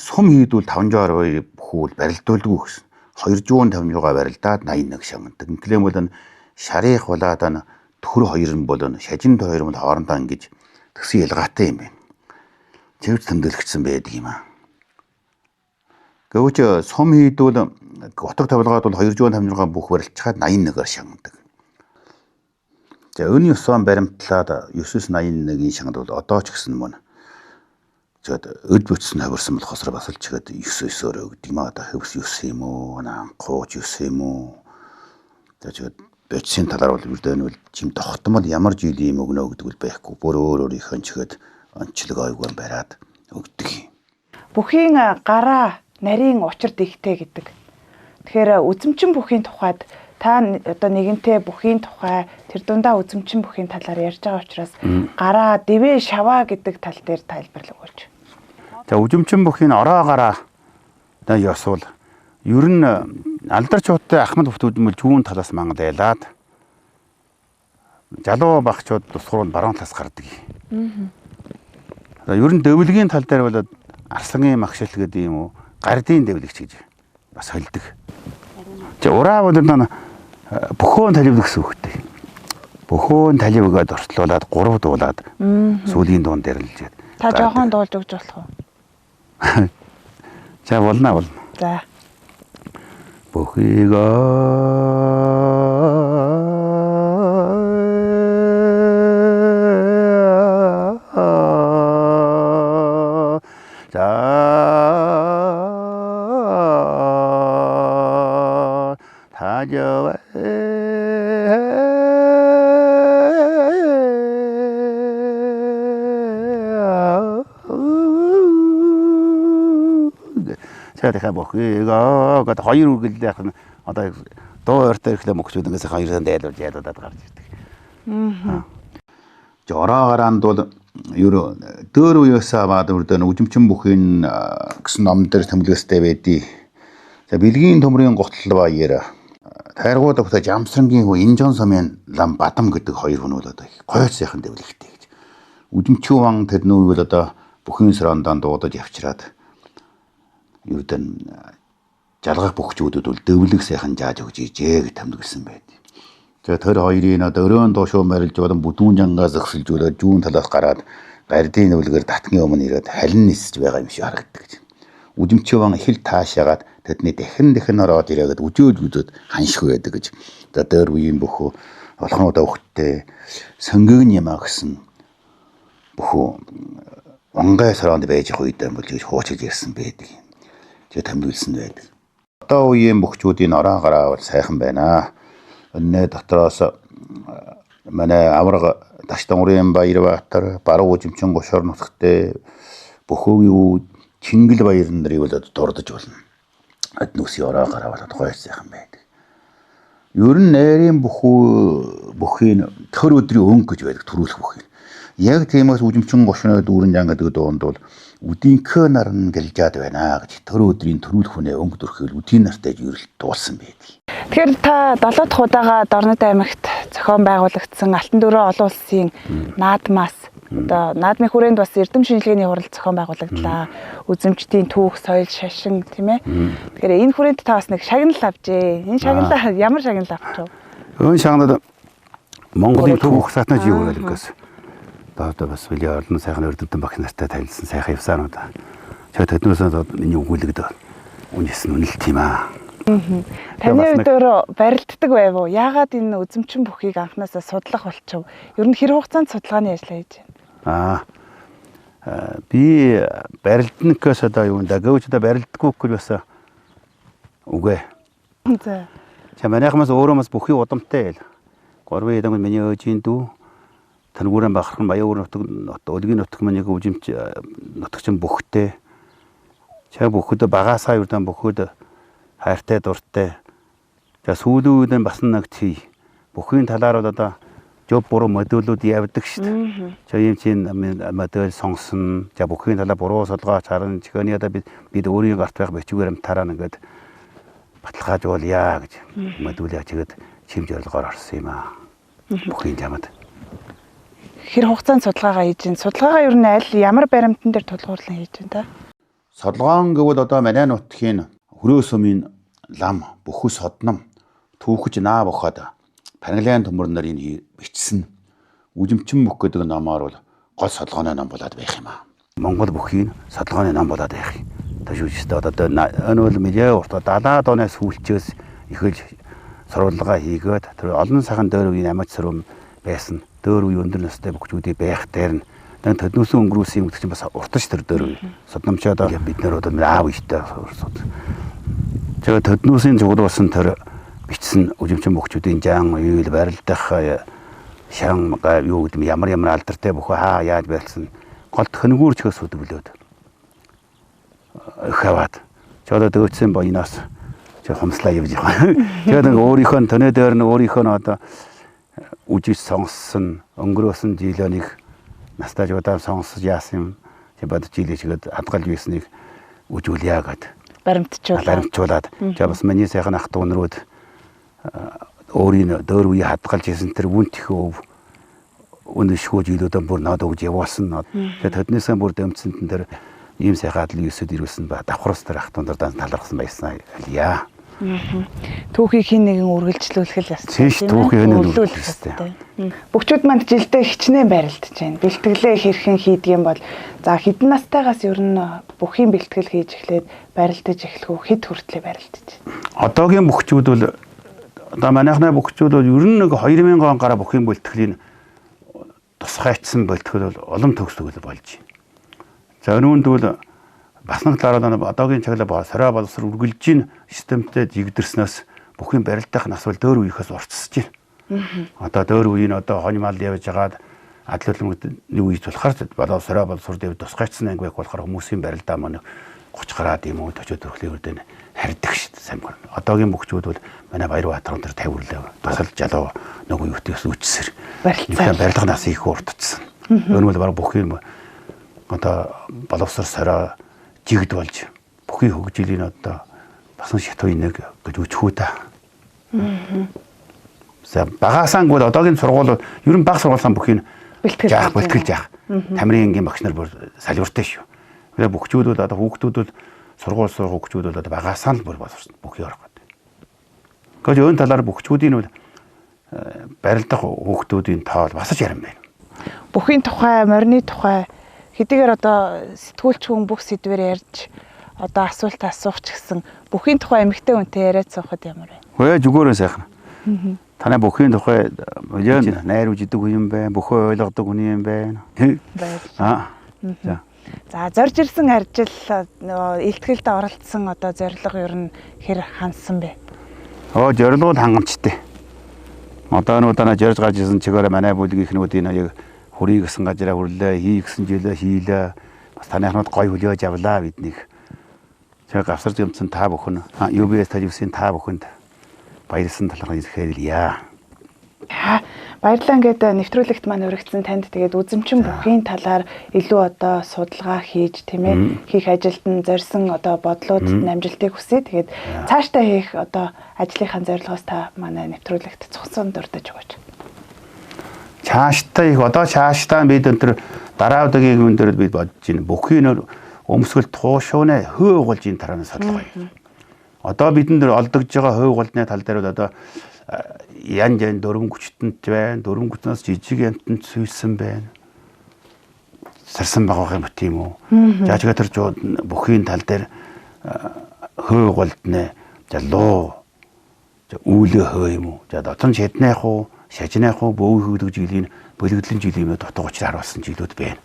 Сум хийдүүл 562 бүхүүл барилдуулдаг гэсэн. 256 барилдаад 81 шагнадаг. Инглэм бол шарих болоод төр хоёр нь бол шажинд хоёр нь хоорондоо ингэж төсөө ялгаатай юм байна. Цэвэр тэмдэглэгдсэн байдаг юм аа. Гэвч сум хийдүүл утга тавилгаад бол 256 бүх барилчаад 81-аар шагнадаг. За өнөө 9 он баримтлаад 981-ийн шагнал бол одоо ч гэсэн мөн зөд өд бүтсэн хавирсан болохоос бас л чигээд 9-9-өөр өгдөг юм аа. Одоо хөвс 9 юм уу, анхууч 9 юм уу. Тэгээд бодисын талаар бол үрдэн бол чим тогтмол ямар жилийн юм өгнө гэдэг бол байхгүй. Бүр өөр өөрийнхөө чигээд онцлог ойгоор бариад өгдөг юм. Бүхийн гараа нарийн учир дихтэй гэдэг. Тэгэхээр үзэмчин бүхийн тухайд та одоо нэгэнтээ бүхийн тухай тэр дундаа үзэмчин бүхийн талаар ярьж байгаа учраас гараа, дэвэ, шаваа гэдэг тал дээр тайлбарлаг өгөөч. За үзэмчин бүхийн ороо гараа одоо ёсвол ер нь алдарчуудтай ахмад бүтээгдэхүүн зүүн талаас мангадайлаад залуу багчууд тусгуур нь баруун талаас гардаг. Ер нь дэвлэгийн тал дээр бол арсангийн магшил гэдэг юм уу гардийн дэвлэгч гэж бас холдог. Ураа бол бөхөөн талив гэсэн үгтэй. Бөхөөн талив гэдэг орчлуулад 3 дуулаад сүүлийн дуун дээр л жихэд. Та жоохон дуулж өгч болох уу? За болно. За. Бөхийга 다져와 제가 내가 뭐 그거 хоёр үргэлдээ яг нь одоо дуу ойртой ирэхлээр мөхчүүдээс хоёрын дайлуулж ядаад гарч ирдэг. Жороогаранд бол ер дөр үеэс аваад өрдөн үжимчин бүхийн гэсэн ном дээр тэмдэглэстэй байдий. За бэлгийн төмрийн гутал баяр тайргууд өгтө жамсрангийн хүү инжон сумын лам бадам гэдэг хоёр хүн бол одоо гойц сайхан дэвлэгтэй гэж. Үжимчин ван тэрнүү бол одоо бүхийн сорондоо дуудаж явчраад ердөн жалгах бөхчүүдүүд бол дэвлэг сайхан зааж өгч ижээ гэж тэмдэглэсэн байд. За тэр хоёрын одоо өрөөн доошоо марилж болон бүдүүн жангаас зөксөлжүүлээд зүүн талаас гараад гардийн нүлгээр татгийн өмнө ирээд халин нисэж байгаа юм шиг харагддаг гэж. Үжимчин ван их л таашаагаад тэдний дахин ороод ирээд үжөөд ханших байдаг гэж. За дээр үеийн бөхөө олхонуудаа өгттэй сонгиг юм гэсэн бөхөө вангай соронд байж хуйдаа бол гэж хуучилж ирсэн байдаг. Тэгээ тэмдэглэсэн байдаг. Одоо үеийн бөхчүүдийн ороогараа бол сайхан байна. Өнөө дотроос манай авраг Таштангурын Баярбаатар, Баруун Үжимчин Гушор нутагт бөхөөгийн Чингэл баяр нарыг бол дурдж болно. Аднүсийн ороогараа бол гоё сайхан байдаг. Ер нь найрын бүхийн төр өдрийн өнгө гэж байдаг төрүүлэх бүхийн. Яг тиймээс Үжимчин Гушны дүүрэн жан гэдэг дуунд бол үдийнхөө нарн гэлжаад байна гэж төр өдрийн төрүүлэх хүнээ өнгө төрхөөл үдийн нартай ерөлт дуулсан байдаг. Тэгэхээр та 7 дахь удаага Дорнод аймагт зохион байгуулагдсан Алтан дөрөө олон улсын наадмаас одоо наадмын хүрээнд бас эрдэм шинжилгээний хурал зохион байгуулагдлаа. Үзэмжтийн түүх, соёл, шашин тийм ээ. Тэгэхээр энэ хүрээнд та бас нэг шагнал авчээ. Энэ шагналаа ямар шагнал авч вэ? Өн шагнал Монголын түүх сатнаж юу вэ гэхээс. Одоо бас үли олон сайхан эрдэмтэн багш нартай танилцсан сайхан явсаанууд. Тэгээд тэднээс миний өгүүлэгд үнэс нь үнэлт юм аа. Таны хувьд барилддаг байв уу? Яагаад энэ үзэмчин бүхийг анхнаасаа судлах болчихв? Ер нь хэр хугацаанд судалгааны ажиллаа хийж байна? Би барилдана гэхээс одоо юу нэ гөөч одоо барилддаггүй гэж бас үгүй. За. Манайхмаас өөрөө бас бүхий удамтай л. 3 эдэн миний өөжийн дүү Тангуурын бахархан Баян нутаг Өлгийн нутаг маань яг үжимч нутагчин бүхтэй. Чаа бүхөд багасаа юрдан бүхөд хайртай дуртай. За сүүлийн үед бас нэг тий бүхийн талаар одоо жоб буруу модулууд явдаг шүү дээ. За ийм чинь модель сонгосон. За бүхийн талаар буруу судалгаа харна. Чихэний одоо бид өөрийн гарт байх бичгээр амтараа нэгэд баталгаажуулъя гэж модуль ячигэд чим зорилгоор орсон юм аа. Бүхийн жамад. Хэр хугацаанд судалгаагаа хийж байна? Судалгаагаа ер нь аль ямар баримтан дээр тулгуурлан хийж байна та? Судалгаан гэвэл одоо манай нутгийн хөрөө сумын лам бүхс содном түүхэж наа бохоод Пангалайн төмөр нарын бичсэн Үжимчин бүх гэдэг номоор бол гол судалгааны ном болоод байх юм аа. Монгол бүхийн судалгааны ном болоод байх юм. Ташууч одоо энэ бол медиа урт 70-аад оны сүүлчээс ихэлж сурвалгаа хийгээд тэр олон сайхан дөр үеийн амиа сүрэм байсан. Дөр үе өндөр настай бүхчүүдийн байх дээр нь тэднүүсийн өнгөрөөсөн юм гэдэг чинь бас уртаж тэр дөр үе. Судамчаад бид нар одоо аав ихтэй суд. Тэгээд тэднүүсийн зургуулсан тэр бичсэн үжимчин бүхчүүдийн жан үеийг барилдах шан юу гэдэг ямар алдартай бүхэ хаа яаж байлсан голд хөнгүүрчгөөс хөдөлгөлөөд хаваад чодоо дөөцсөн боёноос хомслаа явж байгаа. Тэгээд өөрийнхөө тоноо дээр нь өөрийнхөө одоо үжиж сонгосон өнгөрөөсөн жилөнийг настаж удаан сонгосож яасан юм бодож илээчгээд хадгалж байсныг үжүүлъя гэд баримтжуулаад за бас миний сайхан ах トゥ өнрүүд өөрийн дөөр үе хадгалж ирсэн тэр үн тэх өв өнөшгөө жилүүдэн бүр над өгж явуулсан. Тэгээд тэднээсээ бүр дөмцөнд тэр ийм сайхан адал юусэд ирүүлсэн ба давхраас тэр ах トゥ ундраа талархсан байсан яа. Түүхийг хин нэгэн үргэлжлүүлэх л ясна. Тийш түүхийг үргэлжлүүлэх хэрэгтэй. Бүгчүүд манд жилдээ хичнээн барилдаж байна. Бэлтгэлээ хэрхэн хийдэг юм бол за хэдэн настайгаас ер нь бүхий бэлтгэл хийж эхлээд барилдаж эхлэх үү хэд хүртлээр барилдаж байна. Одоогийн бүгчүүд бол одоо манайхны бүгчүүд бол ер нь нэг 2000 он гараа бүхий бэлтгэлийн тусгайчсан бэлтгэл бол улам төгсгөл болж байна. За өнөөнд бол бас нэг талаараа одоогийн чаглаа сорой боловсрол үргэлж ийн системтэй жигдэрснээс бүхэн барилдах нас бол дөөр үеийнхээс уртсаж байна. Одоо дөөр үеийн одоо хонь мал явж байгаад адлуулмын үеч болохоор сорой боловсрол дэв тусгайчсан анги байх болохоор хүмүүсийн барилдаа маань 30 гараад юм уу 40 төрлийн үрдэн харьдаг шүү дээ сайн байна. Одоогийн бүгчүүд бол манай Баярбаатар дээр 50 хүрлээ тусалж залуу нөгөө юутээс үчсэр барилдах нас их уртцсан. Өнөө бол баг бүхэн одоо боловсрол сорой жигд болж бүхий хөгжлийн одоо басан шатны нэг гэж үчхүү та. За багасаанг бол одоогийн сургууль бол ер нь баг сургуулийн бүхий бэлтгэж яах. Тамирын ангийн багш нар бүр салвиртай шүү. Тэгээ бүгчүүд бол одоо хүүхдүүд бол сургууль сурах хүүхдүүд бол одоо багасаа л бүр боловсон бүхий орох гэдэг. Гэхдээ өн талаар бүгчүүдийн бол барилдах хүүхдүүдийн тоо бас ч ярим байна. Бүхийн тухай, морины тухай хэдийгээр одоо сэтгүүлч хүн бүх сэдвээр ярьж одоо асуулт асуух ч гэсэн бүхийн тухай эмэгтэй хүнтэй яриад суухад ямар вэ? Хөөе зүгөөрөө сайхан. Танай бүхийн тухай найруулж идэг хүн юм байна. Бүхөө ойлгодог хүн юм байна. За зорж ирсэн аржил илтгэлд оролцсон одоо зорилго ер нь хэр хансан бэ? Зорилго хангамжтай. Одоо нуудаа зорж гарч ирсэн чигээр манай бүлгийнхнүүд энэ яг хүрий гэсэн газараа хүрлээ, хий гэсэн жилээ хийлээ. Бас танайхнууд гой хүлээж авлаа биднийг. Тэгээ гавсарч юмсан та бүхэн, UBS телевизийн та бүхэнд баярлсан талаараа хэлье. Баярлалаа ингээд нэвтрүүлэгт маань өргөцсөн танд тэгээд үзэмчин бүхийн талаар илүү одоо судалгаа хийж тийм ээ хийх ажилд нь зорьсон одоо бодлууд намжилтыг хүсье. Тэгээд цаашдаа хийх одоо ажлынхаа зорилгоос та манай нэвтрүүлэгт цогцсон дурдж өгөөч. Цаашдаа их одоо цаашдаа бид өнтер дараа удаагийн өндөр бид бодож байна. Бүхий нөр өмсгөл туушуунаа хөөголж ин тарааны судалгаа. Одоо бидэнд олдогж байгаа хөөголны тал дээр одоо янз янз дөрвөн хүчтэнд байна. Дөрвөн хүчнээс жижиг янтанд сүйсэн байна. Сарсан байгаа юм тийм үү? За тэгээд тэр бүхийн тал дээр хөөголднэ. За луу. За үүлээ хөө юм уу? За дотор нь шиднэх уу? Шажнах уу бөөгөө хөдөлж жилийн бэлгэдлийн жилийн дотоо 30 харуулсан жилүүд байна.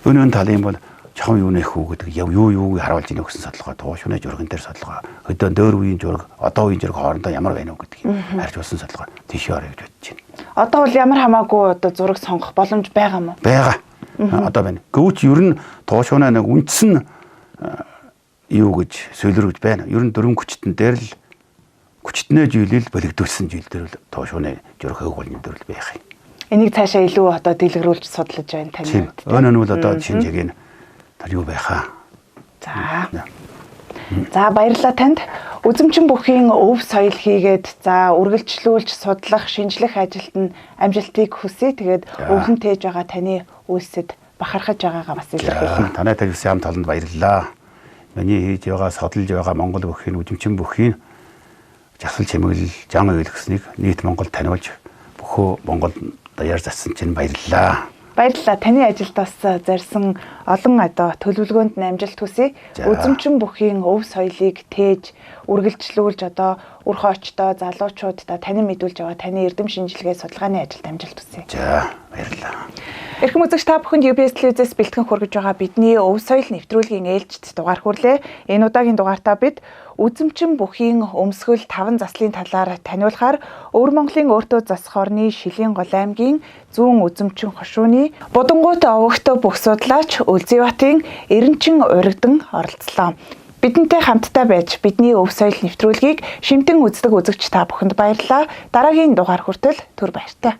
Өнөө талын бол чахам юу нэх үү гэдэг юу харуулж ийнэ гэсэн судалгаа туушны журган дээр судалгаа өдөө дөөр үеийн жураг одоо үеийн жураг хоорондоо ямар байна уу гэдгийг харж болсон судалгаа тийш орё гэж бодож байна. Одоо бол ямар хамаагүй одоо зураг сонгох боломж байгаа мó? Байгаа. Одоо байна. Гэвч ер нь туушны нэг үндсэн юу гэж сөйлөрөж байна. Ер нь дөрвөн хүчтэн дээр л хүчтнээ жилэл бэлэгдүүлсэн жилдэр л туушны жураг хөвгөлний дээр л байх юм. Энийг цаашаа илүү одоо дэлгэрүүлж судлаж байна тань. Өнөө нь бол одоо шинжээг нь тэр юу байхаа. За баярлалаа танд. Үзэмчин бүхийн өв соёл хийгээд за үргэлжлүүлж судлах, шинжлэх ажилд нь амжилтыг хүсье. Тэгээд өвлөн тээж байгаа таны үйлсэд бахархаж байгаагаа бас илэрхийлье. Танай телевизийн хамт олонд баярлалаа. Миний хийж байгаа судалж байгаа Монгол бүхийн үзэмчин бүхийн жасал чимэглэл жан ойл гэснийг нийт Монгол таниулж бөхөө Монгол даяар зассан чинь баярлалаа. Баярлалаа. Таны ажилд бас зарсан олон одоо төлөвлөгөөнд амжилт хүсье. Үзэмчин бүхийн өв соёлыг тээж үргэлжлүүлж одоо үр хоочтой залуучуудаа таны мэдүүлж байгаа таны эрдэм шинжилгээ судалгааны ажилд амжилт хүсье. За баярлалаа. Эрхэм үзэгч та бүхэнд UBS телевизээс бэлтгэн хүргэж байгаа бидний өв соёл нэвтрүүлгийн ээлжид дугаар хүрлээ. Энэ удаагийн дугаартаа бид үзэмчин бүхийн өмсгөл 5 заслын талаар таниулахаар Өвөр Монголын өөртөө засах орны Шилийн гол аймгийн зүүн үзэмчин хошууны Будангуут овогт бүх судлаач Үлзийбатын Эренчин уригдан оролцлоо. Бидэнтэй хамтдаа байж бидний өв соёл нэвтрүүлгийг шимтэн үздэг үзэгч та бүхэнд баярлалаа. Дараагийн дугаар хүртэл түр баяртай.